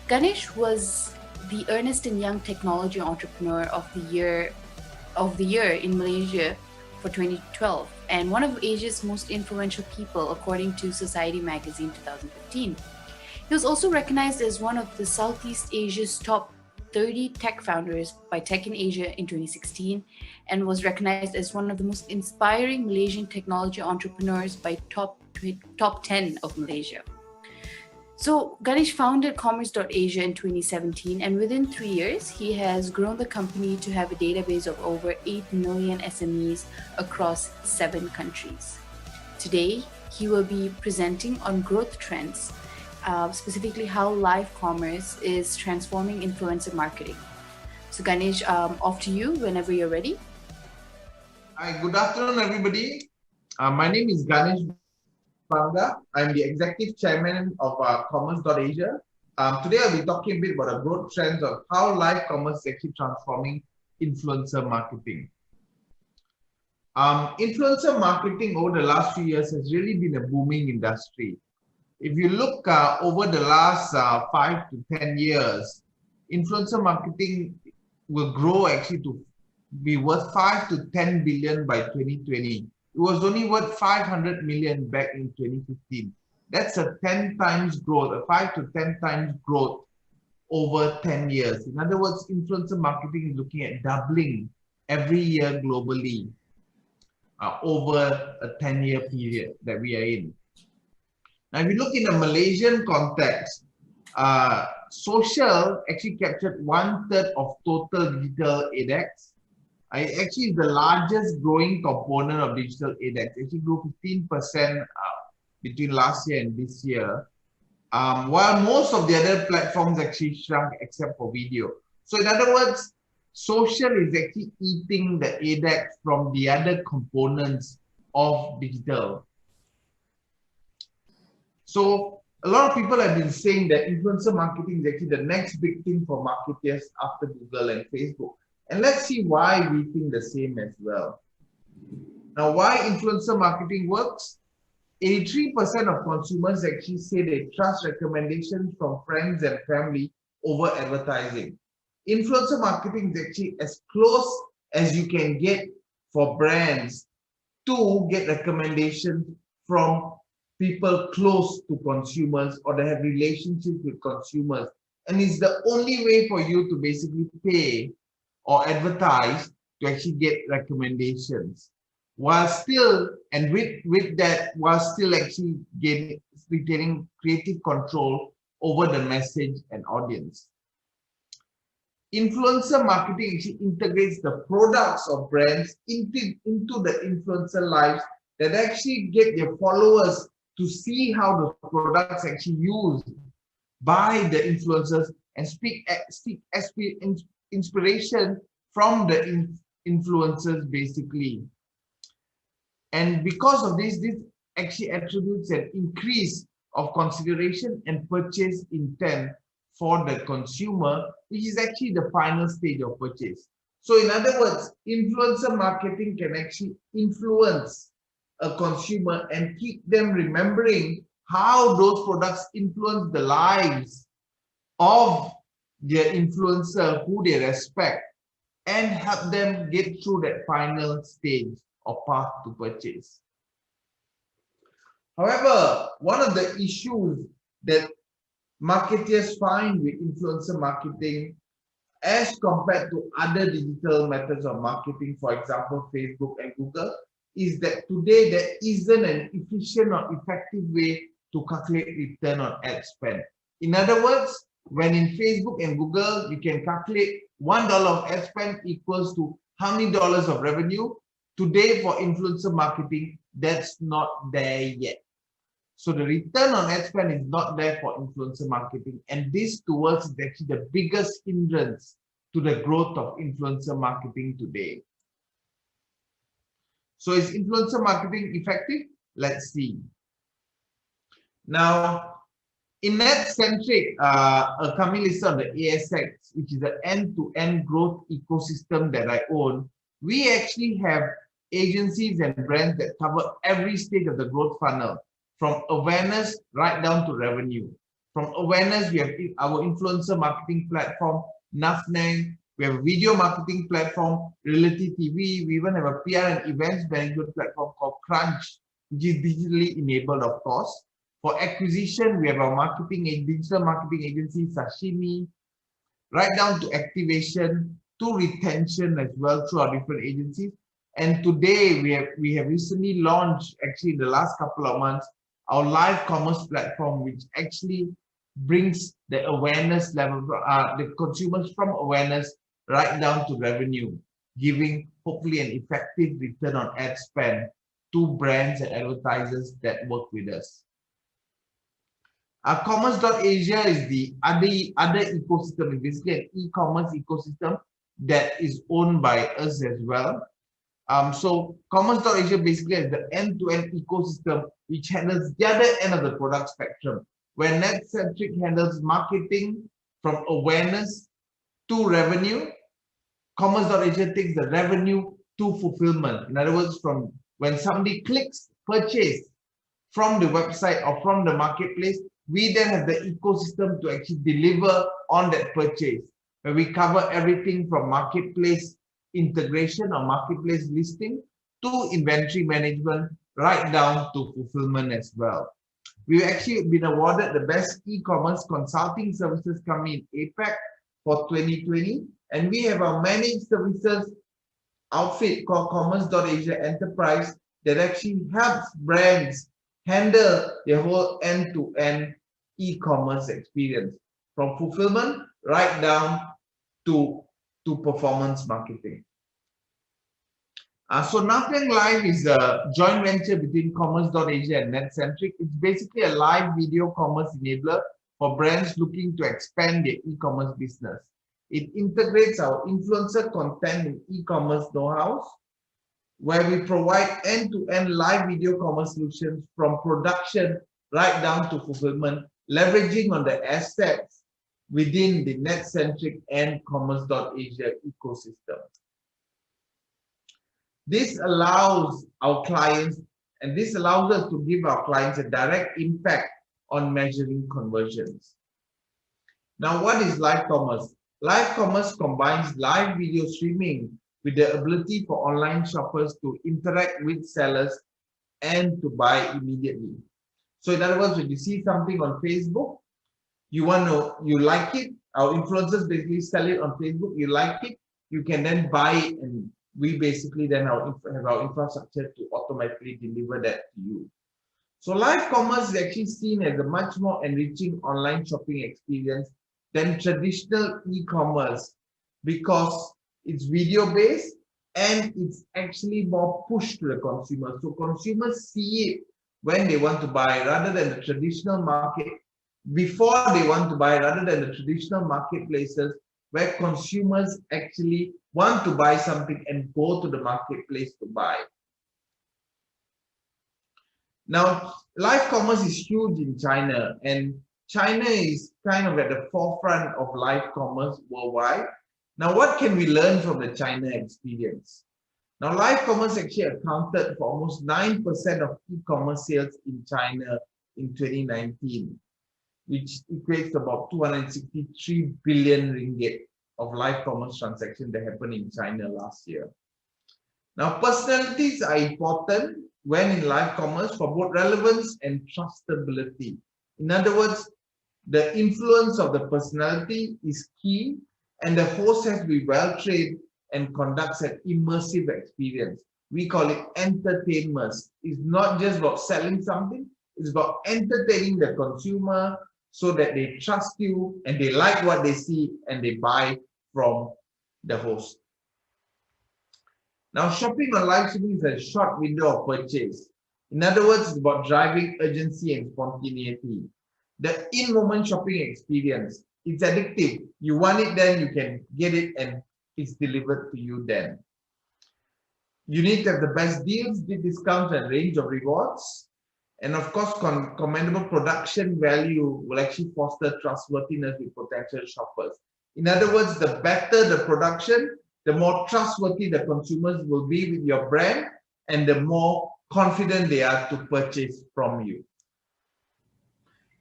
Ganesh was the Earnest and Young Technology Entrepreneur of the year in Malaysia for 2012 and one of Asia's most influential people according to Society magazine 2015. He was also recognized as one of the Southeast Asia's top 30 tech founders by Tech in Asia in 2016 and was recognized as one of the most inspiring Malaysian technology entrepreneurs by top 10 of Malaysia. So, Ganesh founded Commerce.Asia in 2017, and within 3 years, he has grown the company to have a database of over 8 million SMEs across 7 countries. Today, he will be presenting on growth trends, specifically how live commerce is transforming influencer marketing. So, Ganesh, off to you whenever you're ready. Hi, good afternoon, everybody. My name is Ganesh Bangah. I'm the executive chairman of Commerce.Asia. Today, I'll be talking a bit about the growth trends of how live commerce is actually transforming influencer marketing. Influencer marketing over the last few years has really been a booming industry. If you look over the last 5 to 10 years, influencer marketing will grow actually to be worth 5 to 10 billion by 2020. It was only worth 500 million back in 2015. That's a 10 times growth, a 5 to 10 times growth over 10 years. In other words, influencer marketing is looking at doubling every year globally over a 10-year period that we are in. Now, if you look in a Malaysian context, social actually captured 1/3 of total digital ADEX. It actually is the largest growing component of digital ADEX. It actually grew 15% between last year and this year, while most of the other platforms actually shrunk except for video. So in other words, social is actually eating the ADEX from the other components of digital. So a lot of people have been saying that influencer marketing is actually the next big thing for marketers after Google and Facebook. And let's see why we think the same as well. Now, why influencer marketing works? 83% of consumers actually say they trust recommendations from friends and family over advertising. Influencer marketing is actually as close as you can get for brands to get recommendations from people close to consumers or that have relationships with consumers. And it's the only way for you to basically pay or advertise to actually get recommendations, while still, and with that, while still actually retaining creative control over the message and audience. Influencer marketing actually integrates the products of brands into the influencer lives that actually get their followers to see how the products actually used by the influencers and seek inspiration from the influencers basically. And because of this actually attributes an increase of consideration and purchase intent for the consumer, which is actually the final stage of purchase. So in other words, influencer marketing can actually influence a consumer and keep them remembering how those products influence the lives of their influencer who they respect and help them get through that final stage or path to purchase. However, one of the issues that marketers find with influencer marketing as compared to other digital methods of marketing, for example, Facebook and Google, is that today there isn't an efficient or effective way to calculate return on ad spend. In other words, when in Facebook and Google, you can calculate $1 of ad spend equals to how many dollars of revenue. Today for influencer marketing, that's not there yet. So the return on ad spend is not there for influencer marketing. And this towards is actually the biggest hindrance to the growth of influencer marketing today. So is influencer marketing effective? Let's see. Now, in NetCentric, a company listed on the ASX, which is the end-to-end growth ecosystem that I own, we actually have agencies and brands that cover every stage of the growth funnel, from awareness right down to revenue. From awareness, we have our influencer marketing platform, Nafnang. We have a video marketing platform, Reality TV. We even have a PR and events management platform called Crunch, which is digitally enabled, of course. For acquisition, we have our digital marketing agency, Sashimi, right down to activation, to retention as well through our different agencies. And today we have recently launched, actually in the last couple of months, our live commerce platform, which actually brings the awareness level, the consumers from awareness right down to revenue, giving hopefully an effective return on ad spend to brands and advertisers that work with us. Commerce.asia is the other ecosystem, basically an e-commerce ecosystem that is owned by us as well. So Commerce.asia basically has the end-to-end ecosystem which handles the other end of the product spectrum, where NetCentric handles marketing from awareness to revenue. Commerce.asia takes the revenue to fulfillment. In other words, from when somebody clicks purchase from the website or from the marketplace, we then have the ecosystem to actually deliver on that purchase, where we cover everything from marketplace integration or marketplace listing to inventory management, right down to fulfillment as well. We've actually been awarded the best e-commerce consulting services company in APAC for 2020, and we have a managed services outfit called Commerce.asia Enterprise that actually helps brands handle their whole end-to-end e-commerce experience, from fulfillment right down to performance marketing. So Nafnang Live is a joint venture between Commerce.asia and NetCentric. It's basically a live video commerce enabler for brands looking to expand their e-commerce business. It integrates our influencer content and e-commerce know-hows, where we provide end-to-end live video commerce solutions from production right down to fulfillment, leveraging on the assets within the NetCentric and Commerce.asia ecosystem. This allows our clients, and this allows us to give our clients a direct impact on measuring conversions. Now, what is live commerce? Live commerce combines live video streaming with the ability for online shoppers to interact with sellers and to buy immediately. So in other words, when you see something on Facebook, you like it, our influencers basically sell it on Facebook, you like it, you can then buy it, and we basically then have our infrastructure to automatically deliver that to you. So live commerce is actually seen as a much more enriching online shopping experience than traditional e-commerce, because it's video based and it's actually more pushed to the consumer. So consumers see it when they want to buy, rather than the traditional market, before they want to buy, rather than the traditional marketplaces where consumers actually want to buy something and go to the marketplace to buy. Now, live commerce is huge in China, and China is kind of at the forefront of live commerce worldwide. Now, what can we learn from the China experience? Now, live commerce actually accounted for almost 9% of e-commerce sales in China in 2019, which equates to about 263 billion ringgit of live commerce transactions that happened in China last year. Now, personalities are important when in live commerce for both relevance and trustability. In other words, the influence of the personality is key, and the host has to be well trained and conducts an immersive experience. We call it entertainment. It's not just about selling something, it's about entertaining the consumer so that they trust you and they like what they see and they buy from the host. Now, shopping on live streaming is a short window of purchase. In other words, it's about driving urgency and spontaneity. The in-moment shopping experience, it's addictive. You want it, then you can get it and it's delivered to you then. You need to have the best deals, deep discounts, and range of rewards. And of course, commendable production value will actually foster trustworthiness with potential shoppers. In other words, the better the production, the more trustworthy the consumers will be with your brand, and the more confident they are to purchase from you.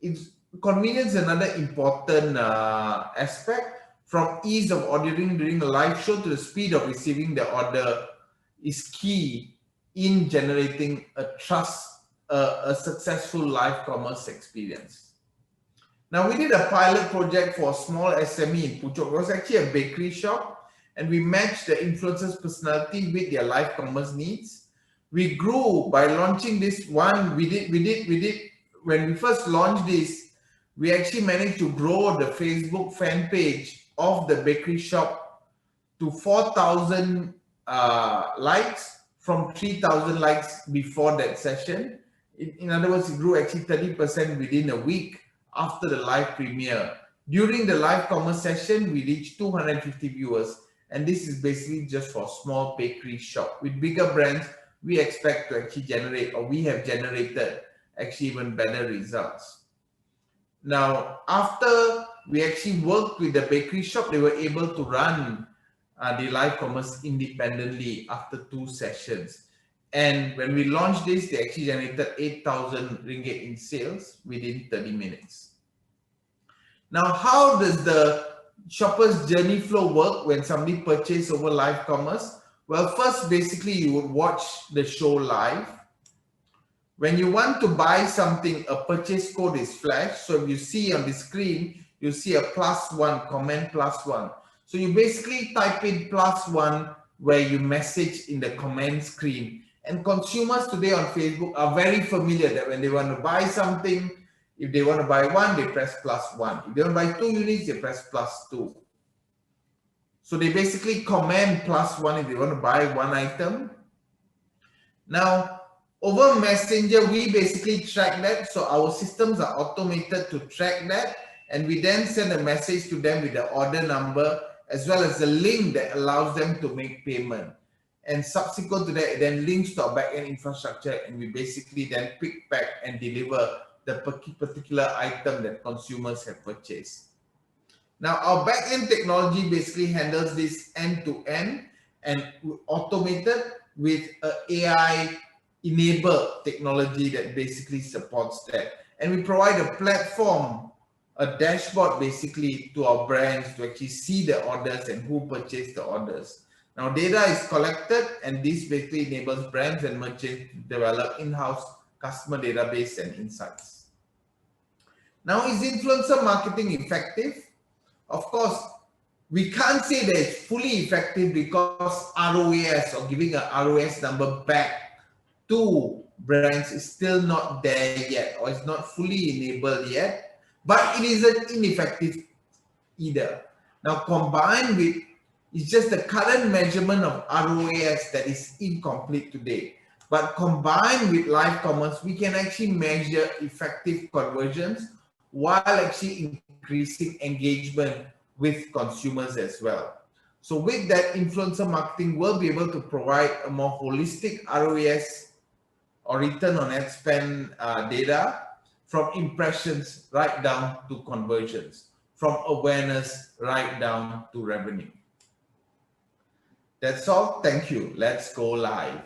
It's Convenience is another important aspect. From ease of ordering during a live show to the speed of receiving the order is key in generating a successful live commerce experience. Now, we did a pilot project for a small SME in Puchong. It was actually a bakery shop, and we matched the influencer's personality with their live commerce needs. We grew by launching this one. When we first launched this, we actually managed to grow the Facebook fan page of the bakery shop to 4,000 likes from 3,000 likes before that session. In other words, it grew actually 30% within a week after the live premiere. During the live commerce session, we reached 250 viewers, and this is basically just for small bakery shop. With bigger brands, we expect to actually generate, or we have generated actually even better results. Now, after we actually worked with the bakery shop, they were able to run the live commerce independently after 2 sessions. And when we launched this, they actually generated 8,000 ringgit in sales within 30 minutes. Now, how does the shopper's journey flow work when somebody purchases over live commerce? Well, first, basically, you would watch the show live. When you want to buy something, a purchase code is flashed. So if you see on the screen, you see a +1, comment +1. So you basically type in +1 where you message in the comment screen. And consumers today on Facebook are very familiar that when they want to buy something, if they want to buy 1, they press +1. If they want to buy 2 units, they press +2. So they basically comment +1 if they want to buy 1 item. Now, over Messenger, we basically track that. So our systems are automated to track that. And we then send a message to them with the order number as well as the link that allows them to make payment. And subsequent to that, it then links to our backend infrastructure, and we basically then pick, pack, and deliver the particular item that consumers have purchased. Now, our backend technology basically handles this end-to-end and automated with an AI-enabled technology that basically supports that. And we provide a platform, a dashboard basically to our brands to actually see the orders and who purchased the orders. Now, data is collected, and this basically enables brands and merchants to develop in-house customer database and insights. Now, is influencer marketing effective? Of course, we can't say that it's fully effective because ROAS, or giving an ROAS number back to brands, is still not there yet, or it's not fully enabled yet, but it isn't ineffective either. Now, combined with, it's just the current measurement of ROAS that is incomplete today. But combined with live commerce, we can actually measure effective conversions while actually increasing engagement with consumers as well. So with that, influencer marketing will be able to provide a more holistic ROAS, or return on ad spend data, from impressions right down to conversions, from awareness right down to revenue. That's all. Thank you. Let's go live.